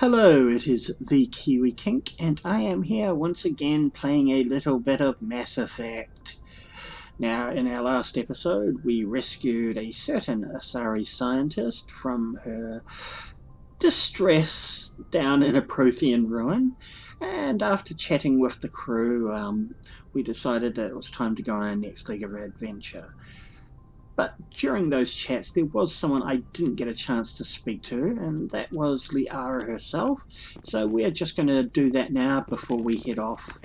Hello, it is the Kiwi Kink, and I am here once again playing a little bit of Mass Effect. Now, in our last episode, we rescued a certain Asari scientist from her distress down in a Prothean ruin, and after chatting with the crew, we decided that it was time to go on our next leg of adventure. But during those chats, there was someone I didn't get a chance to speak to, and that was Liara herself. So we're just going to do that now before we head off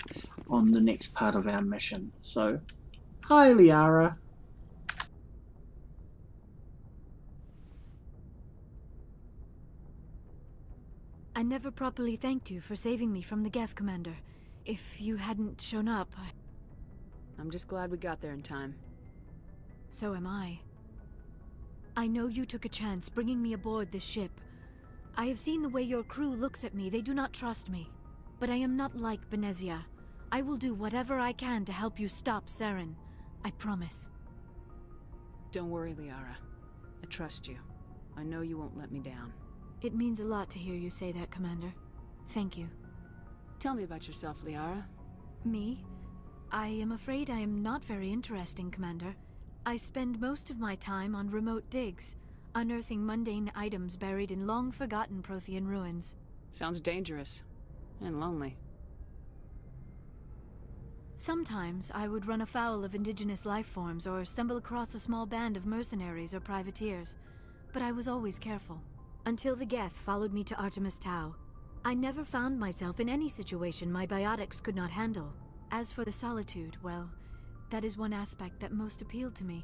on the next part of our mission. So, hi Liara. I never properly thanked you for saving me from the Geth, Commander. If you hadn't shown up, I'm just glad we got there in time. So am I. I know you took a chance bringing me aboard this ship. I have seen the way your crew looks at me. They do not trust me. But I am not like Benezia. I will do whatever I can to help you stop Saren. I promise. Don't worry, Liara. I trust you. I know you won't let me down. It means a lot to hear you say that, Commander. Thank you. Tell me about yourself, Liara. Me? I am afraid I am not very interesting, Commander. I spend most of my time on remote digs, unearthing mundane items buried in long-forgotten Prothean ruins. Sounds dangerous. And lonely. Sometimes I would run afoul of indigenous life forms or stumble across a small band of mercenaries or privateers, but I was always careful. Until the Geth followed me to Artemis Tau. I never found myself in any situation my biotics could not handle. As for the solitude, well, that is one aspect that most appealed to me.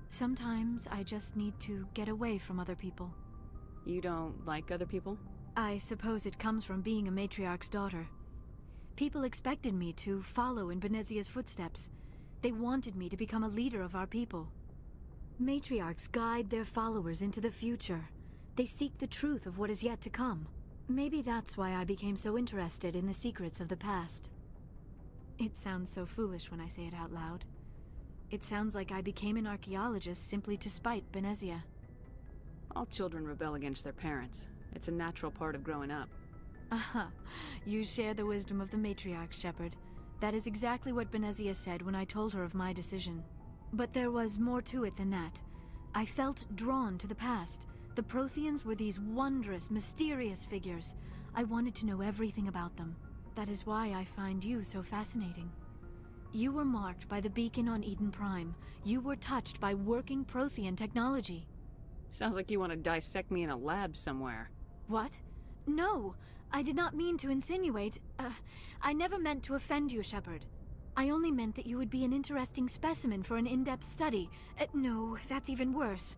Sometimes I just need to get away from other people. You don't like other people? I suppose it comes from being a matriarch's daughter. People expected me to follow in Benezia's footsteps. They wanted me to become a leader of our people. Matriarchs guide their followers into the future. They seek the truth of what is yet to come. Maybe that's why I became so interested in the secrets of the past. It sounds so foolish when I say it out loud. It sounds like I became an archaeologist simply to spite Benezia. All children rebel against their parents. It's a natural part of growing up. Aha, you share the wisdom of the matriarch, Shepard. That is exactly what Benezia said when I told her of my decision. But there was more to it than that. I felt drawn to the past. The Protheans were these wondrous, mysterious figures. I wanted to know everything about them. That is why I find you so fascinating. You were marked by the beacon on Eden Prime. You were touched by working Prothean technology. Sounds like you want to dissect me in a lab somewhere. What? No, I did not mean to insinuate. I never meant to offend you, Shepard. I only meant that you would be an interesting specimen for an in-depth study. No, that's even worse.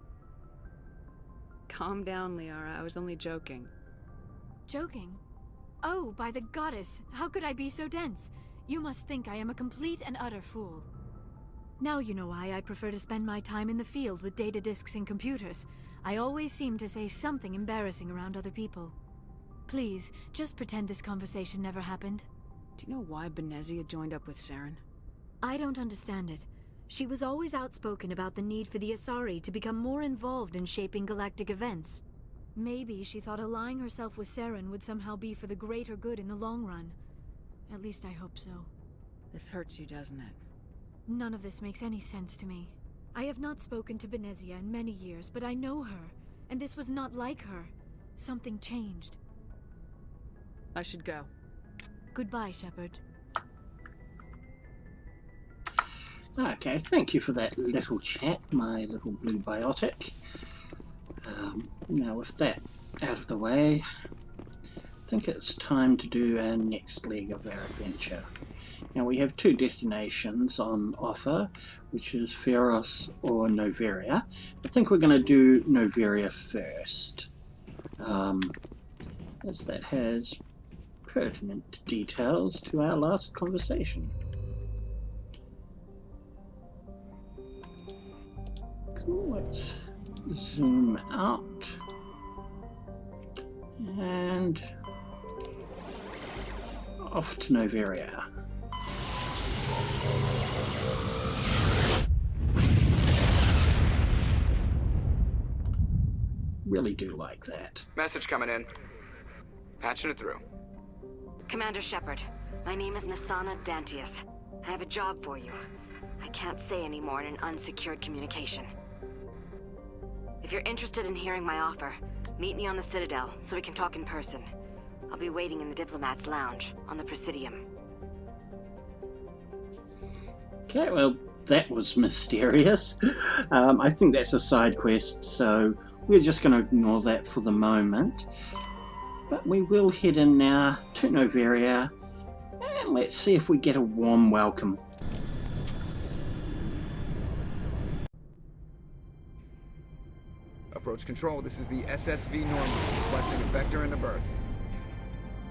Calm down, Liara. I was only joking. Joking? Oh, by the goddess, how could I be so dense? You must think I am a complete and utter fool. Now you know why I prefer to spend my time in the field with data disks and computers. I always seem to say something embarrassing around other people. Please, just pretend this conversation never happened. Do you know why Benezia joined up with Saren? I don't understand it. She was always outspoken about the need for the Asari to become more involved in shaping galactic events. Maybe she thought allying herself with Saren would somehow be for the greater good in the long run. At least I hope so. This hurts you, doesn't it? None of this makes any sense to me. I have not spoken to Benezia in many years, but I know her, and this was not like her. Something changed. I should go. Goodbye, Shepard. Okay, thank you for that little chat, my little blue biotic. Now with that out of the way, I think it's time to do our next leg of our adventure. Now we have two destinations on offer, which is Pharos or Noveria. I think we're going to do Noveria first, as that has pertinent details to our last conversation. Cool, let's zoom out and off to Noveria. Really do like that. Message coming in. Patching it through. Commander Shepard, my name is Nasana Dantius. I have a job for you. I can't say any more in an unsecured communication. If you're interested in hearing my offer, meet me on the Citadel so we can talk in person. I'll be waiting in the Diplomat's Lounge on the Presidium. Okay, well, that was mysterious. I think that's a side quest, so we're just going to ignore that for the moment. But we will head in now to Noveria, and let's see if we get a warm welcome. Approach control, this is the SSV Normandy, requesting a vector and a berth.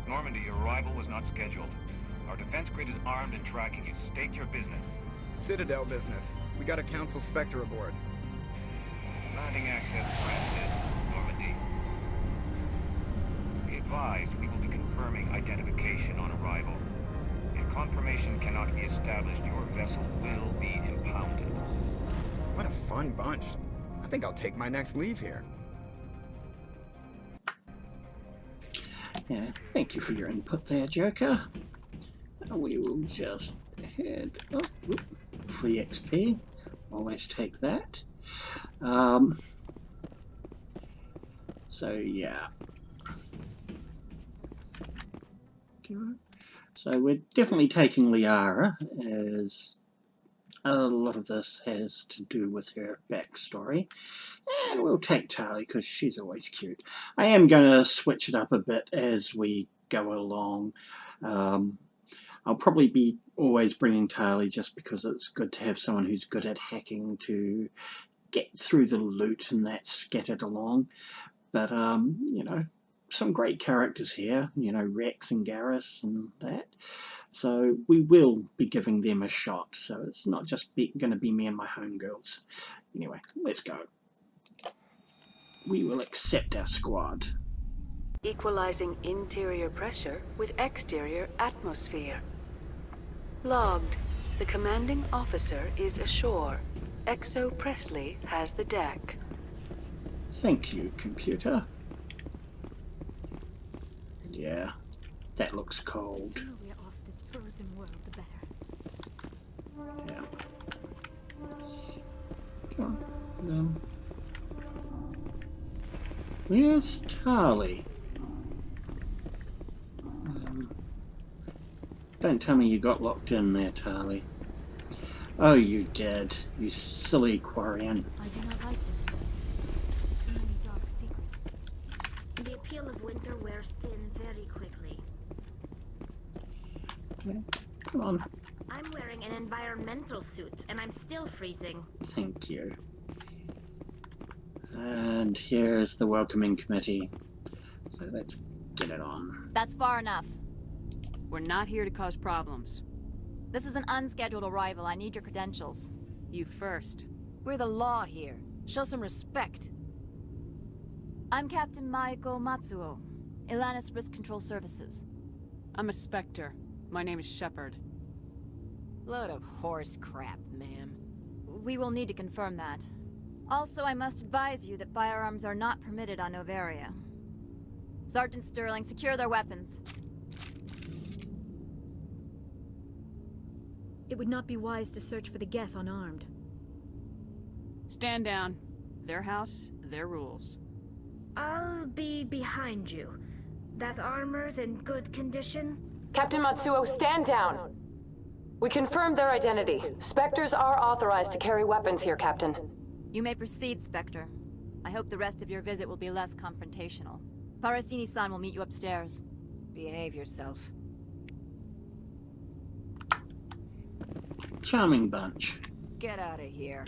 Normandy, your arrival was not scheduled. Our defense grid is armed and tracking you. State your business. Citadel business. We got a Council Spectre aboard. Landing access granted, Normandy. Be advised, we will be confirming identification on arrival. If confirmation cannot be established, your vessel will be impounded. What a fun bunch. I think I'll take my next leave here. Yeah, thank you for your input there, Joker. We will just head... Oh, whoop, free XP. Always take that. So, yeah. So we're definitely taking Liara, as a lot of this has to do with her backstory. And we'll take Tali because she's always cute. I am going to switch it up a bit as we go along. I'll probably be always bringing Tali just because it's good to have someone who's good at hacking to get through the loot and that's scattered along. But, you know, some great characters here, you know, Rex and Garrus and that. So we will be giving them a shot. So it's not just going to be me and my homegirls. Anyway, let's go. We will accept our squad. Equalizing interior pressure with exterior atmosphere. Logged. The commanding officer is ashore. Exo Presley has the deck. Thank you, computer. Yeah, that looks cold. The sooner we're off this frozen world, the better. Yeah. Come on. Where's Tali? Don't tell me you got locked in there, Tali. Oh, you did. You silly Quarian. I do not like this place. Too many dark secrets. The appeal of winter wears thin very quickly. Okay. Come on. I'm wearing an environmental suit, and I'm still freezing. Thank you. And here's the welcoming committee. So let's get it on. That's far enough. We're not here to cause problems. This is an unscheduled arrival. I need your credentials. You first. We're the law here. Show some respect. I'm Captain Maiko Matsuo, Ilanis Risk Control Services. I'm a Spectre. My name is Shepard. Load of horse crap, ma'am. We will need to confirm that. Also, I must advise you that firearms are not permitted on Noveria. Sergeant Sterling, secure their weapons. It would not be wise to search for the Geth unarmed. Stand down. Their house, their rules. I'll be behind you. That armor's in good condition? Captain Matsuo, stand down! We confirmed their identity. Spectres are authorized to carry weapons here, Captain. You may proceed, Spectre. I hope the rest of your visit will be less confrontational. Parasini-san will meet you upstairs. Behave yourself. Charming bunch. Get out of here.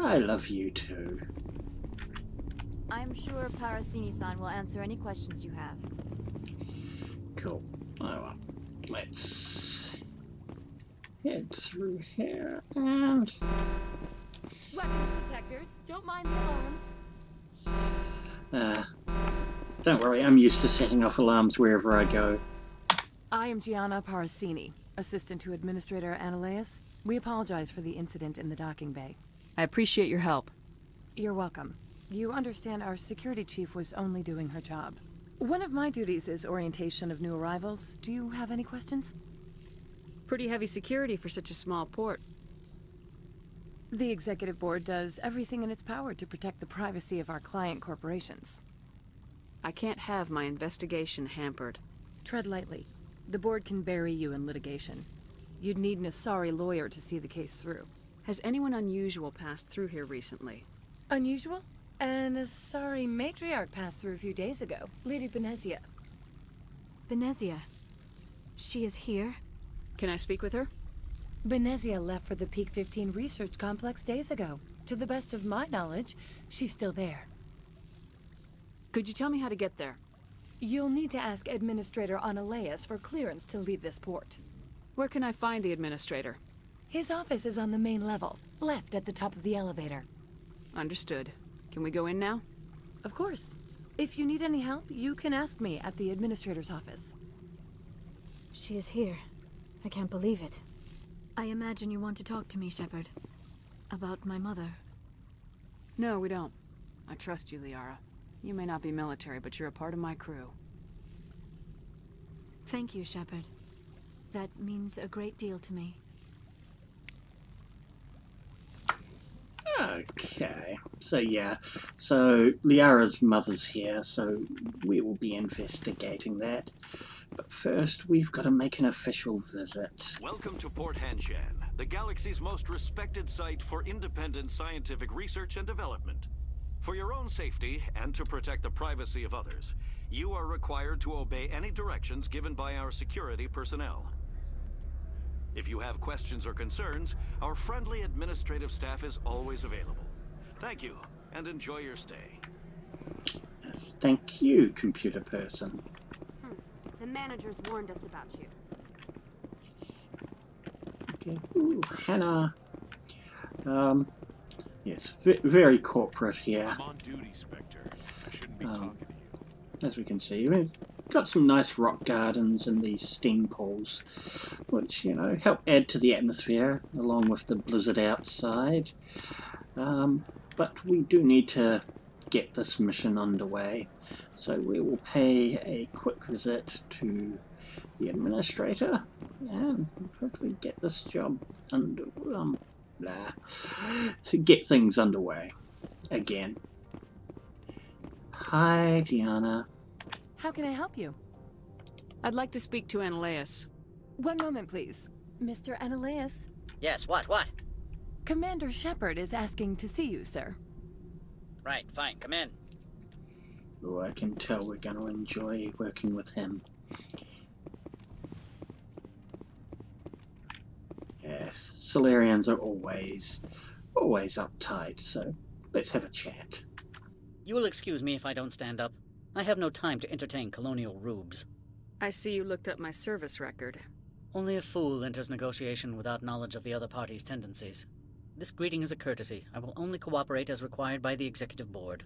I love you too. I'm sure Parasini-san will answer any questions you have. Cool. Oh well. Let's head through here and... Weapons detectors. Don't mind the alarms. Don't worry, I'm used to setting off alarms wherever I go. I am Gianna Parasini, assistant to Administrator Ananias. We apologize for the incident in the docking bay. I appreciate your help. You're welcome. You understand our security chief was only doing her job. One of my duties is orientation of new arrivals. Do you have any questions? Pretty heavy security for such a small port. The Executive Board does everything in its power to protect the privacy of our client corporations. I can't have my investigation hampered. Tread lightly. The Board can bury you in litigation. You'd need an Asari lawyer to see the case through. Has anyone unusual passed through here recently? Unusual? An Asari matriarch passed through a few days ago. Lady Benezia. Benezia? She is here? Can I speak with her? Benezia left for the Peak 15 research complex days ago. To the best of my knowledge, she's still there. Could you tell me how to get there? You'll need to ask Administrator Analeas for clearance to leave this port. Where can I find the Administrator? His office is on the main level, left at the top of the elevator. Understood. Can we go in now? Of course. If you need any help, you can ask me at the Administrator's office. She is here. I can't believe it. I imagine you want to talk to me, Shepard. About my mother. No, we don't. I trust you, Liara. You may not be military, but you're a part of my crew. Thank you, Shepard. That means a great deal to me. Okay, so yeah, so Liara's mother's here, so we will be investigating that. But first, we've got to make an official visit. Welcome to Port Hanshan, the galaxy's most respected site for independent scientific research and development. For your own safety, and to protect the privacy of others, you are required to obey any directions given by our security personnel. If you have questions or concerns, our friendly administrative staff is always available. Thank you, and enjoy your stay. Thank you, computer person. The managers warned us about you. Okay. Ooh, Hannah. Yes, very corporate here. I'm on duty, Spectre. I shouldn't be talking to you. As we can see, we've got some nice rock gardens and these steam pools, which, you know, help add to the atmosphere, along with the blizzard outside. But we do need to get this mission underway, so we will pay a quick visit to the administrator and hopefully get this job to get things underway again. Hi, Gianna. How can I help you? I'd like to speak to Analeas. One moment, please. Mr. Analeas? Yes, what? Commander Shepard is asking to see you, sir. Right, fine, come in. Oh, I can tell we're going to enjoy working with him. Yes, Solarians are always uptight, so let's have a chat. You will excuse me if I don't stand up. I have no time to entertain colonial rubes. I see you looked up my service record. Only a fool enters negotiation without knowledge of the other party's tendencies. This greeting is a courtesy. I will only cooperate as required by the Executive Board.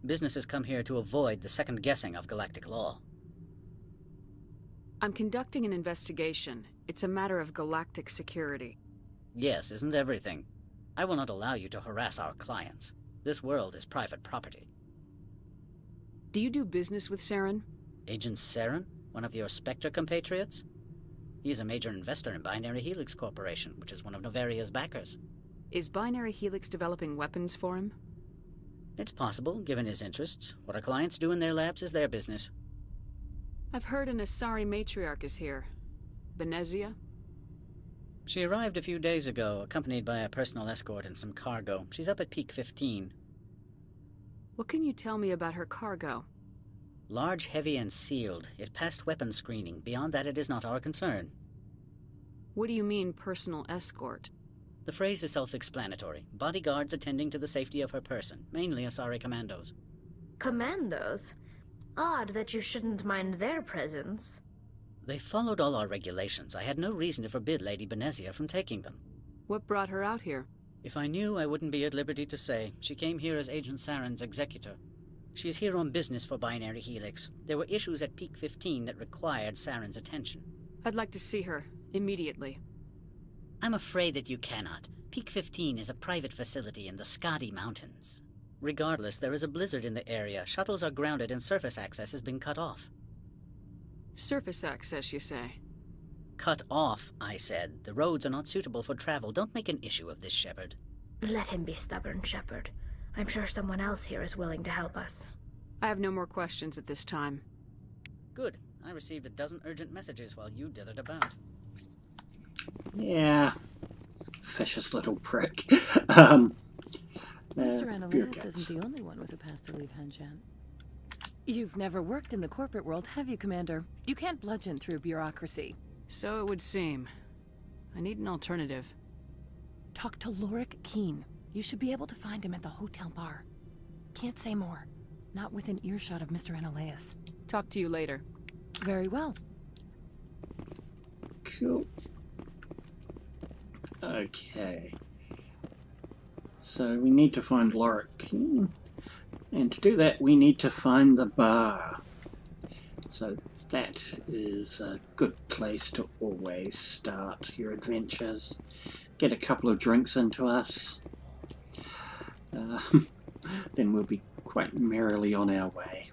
Businesses come here to avoid the second guessing of galactic law. I'm conducting an investigation. It's a matter of galactic security. Yes, isn't everything? I will not allow you to harass our clients. This world is private property. Do you do business with Saren? Agent Saren? One of your Spectre compatriots? He is a major investor in Binary Helix Corporation, which is one of Noveria's backers. Is Binary Helix developing weapons for him? It's possible, given his interests. What our clients do in their labs is their business. I've heard an Asari matriarch is here. Benezia? She arrived a few days ago, accompanied by a personal escort and some cargo. She's up at Peak 15. What can you tell me about her cargo? Large, heavy, and sealed. It passed weapons screening. Beyond that, it is not our concern. What do you mean, personal escort? The phrase is self-explanatory. Bodyguards attending to the safety of her person, mainly Asari commandos. Commandos? Odd that you shouldn't mind their presence. They followed all our regulations. I had no reason to forbid Lady Benezia from taking them. What brought her out here? If I knew, I wouldn't be at liberty to say. She came here as Agent Saren's executor. She's here on business for Binary Helix. There were issues at Peak 15 that required Saren's attention. I'd like to see her, immediately. I'm afraid that you cannot. Peak 15 is a private facility in the Skadi Mountains. Regardless, there is a blizzard in the area. Shuttles are grounded and surface access has been cut off. Surface access, you say? Cut off, I said. The roads are not suitable for travel. Don't make an issue of this, Shepard. Let him be stubborn, Shepard. I'm sure someone else here is willing to help us. I have no more questions at this time. Good. I received a dozen urgent messages while you dithered about. Yeah. Vicious little prick. Mr. Ananias isn't the only one with a past to leave Hanshan. You've never worked in the corporate world, have you, Commander? You can't bludgeon through bureaucracy. So it would seem. I need an alternative. Talk to Lorik Keen. You should be able to find him at the hotel bar. Can't say more. Not within earshot of Mr. Ananias. Talk to you later. Very well. Cool. Okay. So we need to find Lorik Keen. And to do that, we need to find the bar. So that is a good place to always start your adventures. Get a couple of drinks into us. Then we'll be quite merrily on our way.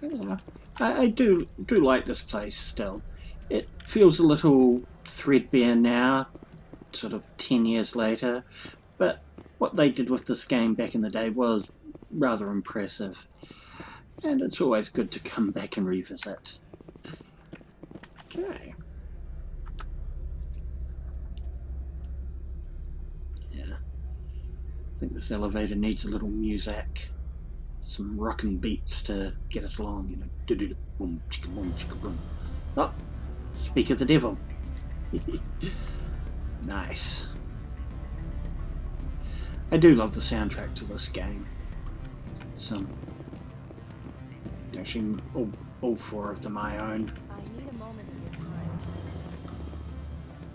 Yeah, I do like this place still. It feels a little threadbare now, sort of 10 years later, but what they did with this game back in the day was rather impressive, and it's always good to come back and revisit. Okay. Yeah. I think this elevator needs a little music. Some rockin' beats to get us along, you know. Do-do-do, boom, chicka boom, chicka boom. Oh, speak of the devil. Nice. I do love the soundtrack to this game. Some, actually, all four of them I own. I need a moment of your time.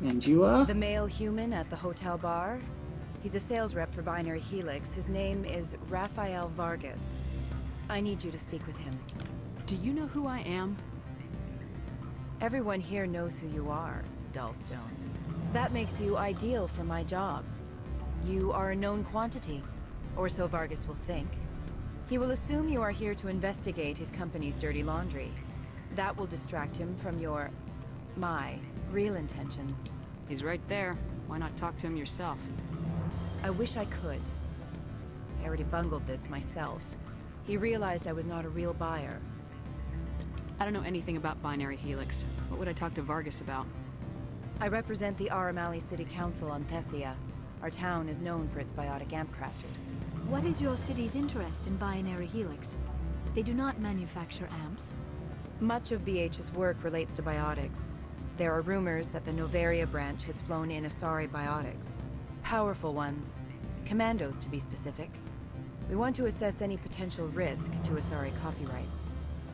And you are? The male human at the hotel bar? He's a sales rep for Binary Helix. His name is Rafael Vargas. I need you to speak with him. Do you know who I am? Everyone here knows who you are, Dullstone. That makes you ideal for my job. You are a known quantity, or so Vargas will think. He will assume you are here to investigate his company's dirty laundry. That will distract him from my real intentions. He's right there. Why not talk to him yourself? I wish I could. I already bungled this myself. He realized I was not a real buyer. I don't know anything about Binary Helix. What would I talk to Vargas about? I represent the Aramali City Council on Thessia. Our town is known for its biotic amp crafters. What is your city's interest in Binary Helix? They do not manufacture amps. Much of BH's work relates to biotics. There are rumors that the Noveria branch has flown in Asari biotics. Powerful ones. Commandos, to be specific. We want to assess any potential risk to Asari copyrights.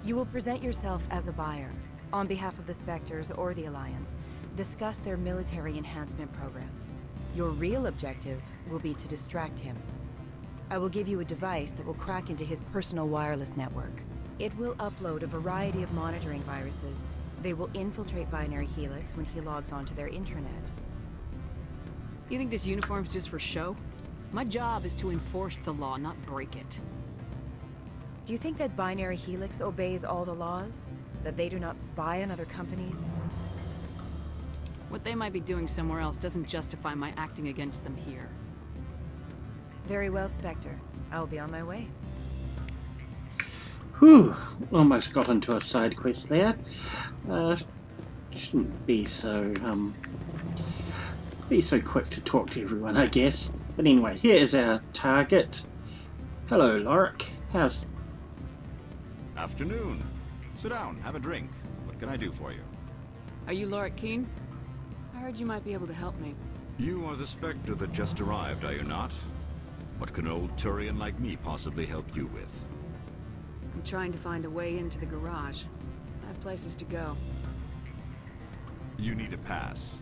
You will present yourself as a buyer, on behalf of the Spectres or the Alliance. Discuss their military enhancement programs. Your real objective will be to distract him. I will give you a device that will crack into his personal wireless network. It will upload a variety of monitoring viruses. They will infiltrate Binary Helix when he logs onto their intranet. You think this uniform's just for show? My job is to enforce the law, not break it. Do you think that Binary Helix obeys all the laws? That they do not spy on other companies? What they might be doing somewhere else doesn't justify my acting against them here. Very well, Spectre. I'll be on my way. Whew, almost got into a side quest there. Shouldn't be so quick to talk to everyone, I guess. But anyway, here is our target. Hello, Lorik. How's... Afternoon. Sit down, have a drink. What can I do for you? Are you Lorik Keen? I heard you might be able to help me. You are the Spectre that just arrived, are you not? What can an old Turian like me possibly help you with? I'm trying to find a way into the garage. I have places to go. You need a pass.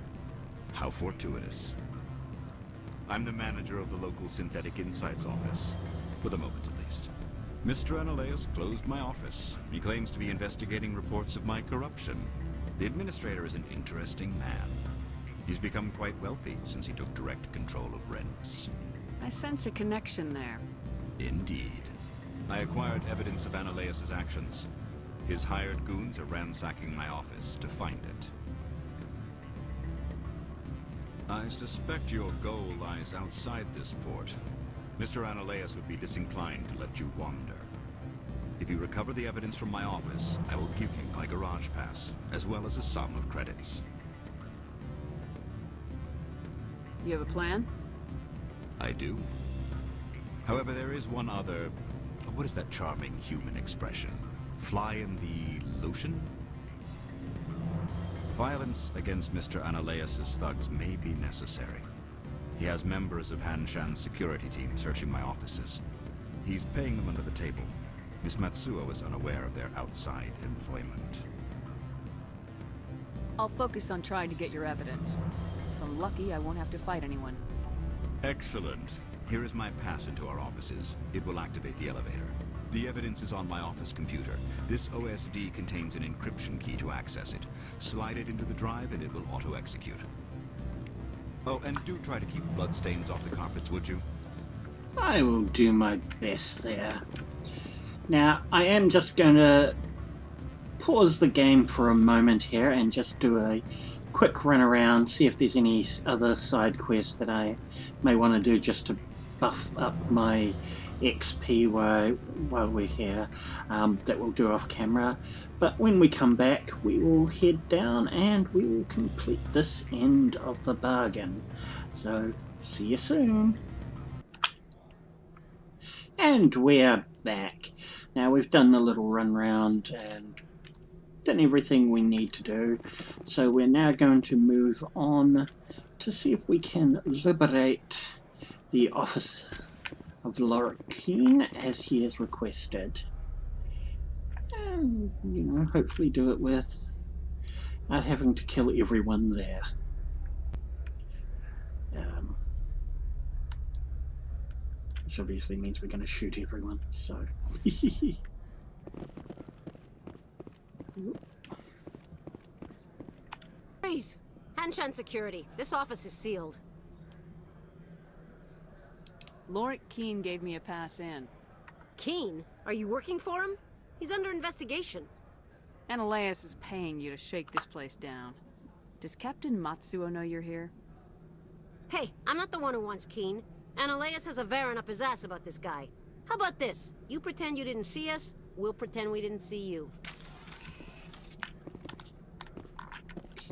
How fortuitous. I'm the manager of the local Synthetic Insights office. For the moment, at least. Mr. Ananias closed my office. He claims to be investigating reports of my corruption. The administrator is an interesting man. He's become quite wealthy since he took direct control of rents. I sense a connection there. Indeed. I acquired evidence of Ananias' actions. His hired goons are ransacking my office to find it. I suspect your goal lies outside this port. Mr. Ananias would be disinclined to let you wander. If you recover the evidence from my office, I will give you my garage pass, as well as a sum of credits. You have a plan? I do. However, there is one other... What is that charming human expression? Fly in the lotion? Violence against Mr. Ananias' thugs may be necessary. He has members of Han Shan's security team searching my offices. He's paying them under the table. Miss Matsuo is unaware of their outside employment. I'll focus on trying to get your evidence. If I'm lucky, I won't have to fight anyone. Excellent. Here is my pass into our offices. It will activate the elevator. The evidence is on my office computer. This OSD contains an encryption key to access it. Slide it into the drive and it will auto-execute. Oh, and do try to keep bloodstains off the carpets, would you? I will do my best there. Now, I am just going to pause the game for a moment here and just do a quick run around, see if there's any other side quests that I may want to do just to buff up my XP while we're here, that we'll do off camera. But when we come back, we will head down and we will complete this end of the bargain. So, see you soon. And we're back. Now we've done the little run round and done everything we need to do. So we're now going to move on to see if we can liberate the office of Lorik Keen as he has requested. And, you know, hopefully do it without having to kill everyone there. Which obviously means we're going to shoot everyone, so... Freeze! Hanshan security. This office is sealed. Lorik Keen gave me a pass in. Keen? Are you working for him? He's under investigation. Ananias is paying you to shake this place down. Does Captain Matsuo know you're here? Hey, I'm not the one who wants Keen. Ananias has a Varen up his ass about this guy. How about this? You pretend you didn't see us, we'll pretend we didn't see you.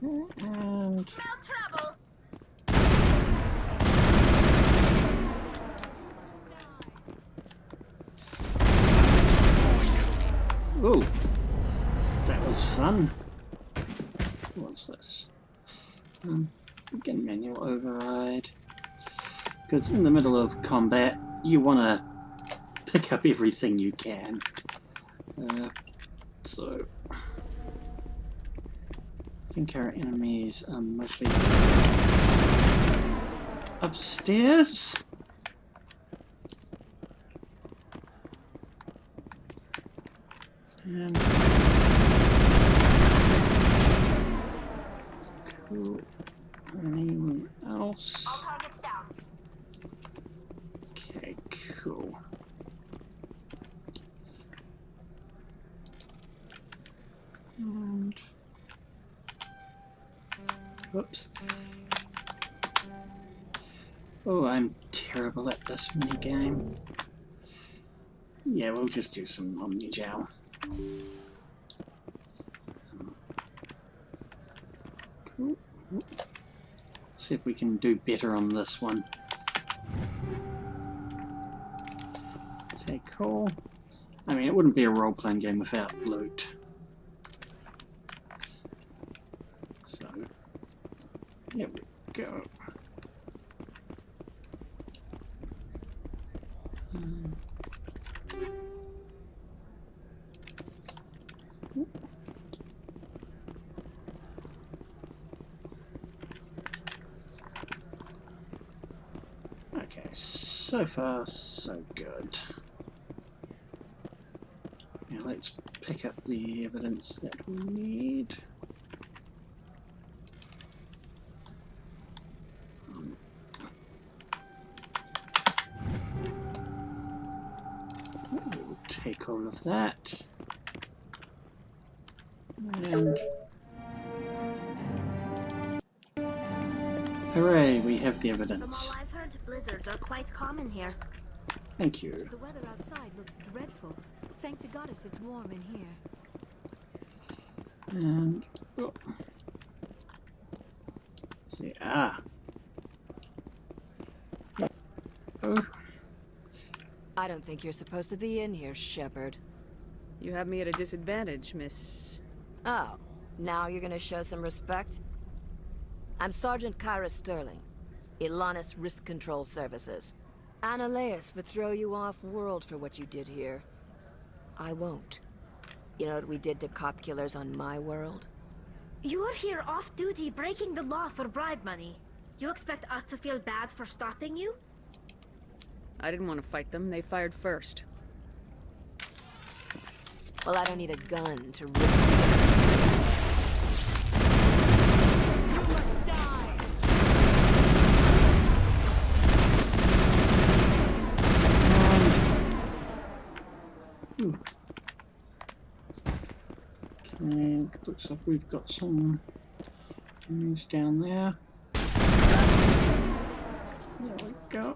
And... Smell trouble. Ooh, that was fun. What's this? Begin manual override. Because in the middle of combat, you want to pick up everything you can. So, I think our enemies are mostly upstairs. And cool. Anyone else? All targets down. Okay, cool. And whoops. Oh, I'm terrible at this minigame. Yeah, we'll just do some Omni-Gel. Cool. See if we can do better on this one. Okay, cool. I mean, it wouldn't be a role-playing game without loot. So, here we go. Okay, so far so good. Now let's pick up the evidence that we need. all of that. And hooray, we have the evidence. From all I've heard, blizzards are quite common here. Thank you. The weather outside looks dreadful. Thank the goddess it's warm in here. And oh. Yeah. Oh. I don't think you're supposed to be in here, Shepard. You have me at a disadvantage, Miss... Oh, now you're gonna show some respect? I'm Sergeant Kyra Sterling, Ilanis Risk Control Services. Analeas would throw you off-world for what you did here. I won't. You know what we did to cop killers on my world? You're here off-duty breaking the law for bribe money. You expect us to feel bad for stopping you? I didn't want to fight them. They fired first. Well, I don't need a gun to rip you. You must die! Okay, looks like we've got some enemies down there. There we go.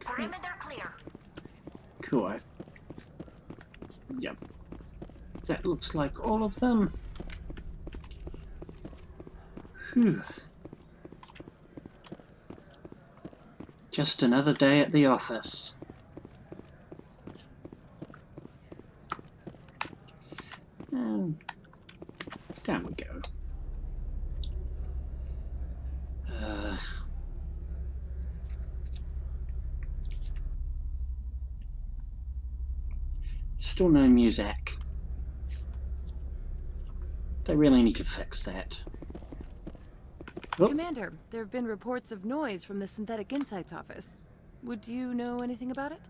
Perimeter clear. Cool. Yep. That looks like all of them. Whew. Just another day at the office. And down we go. Still no music. They really need to fix that. Oh. Commander, there have been reports of noise from the Synthetic Insights office. Would you know anything about it?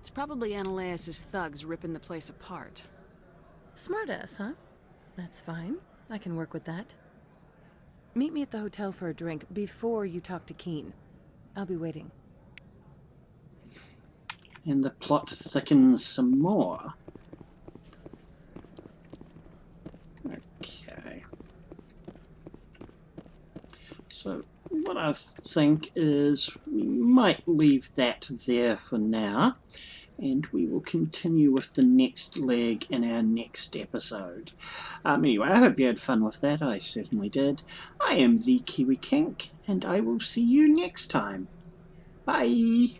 It's probably Analeas' thugs ripping the place apart. Smartass, huh? That's fine. I can work with that. Meet me at the hotel for a drink before you talk to Keen. I'll be waiting. And the plot thickens some more. Okay. So what I think is we might leave that there for now, and we will continue with the next leg in our next episode. Anyway, I hope you had fun with that. I certainly did. I am the Kiwi Kink, and I will see you next time. Bye!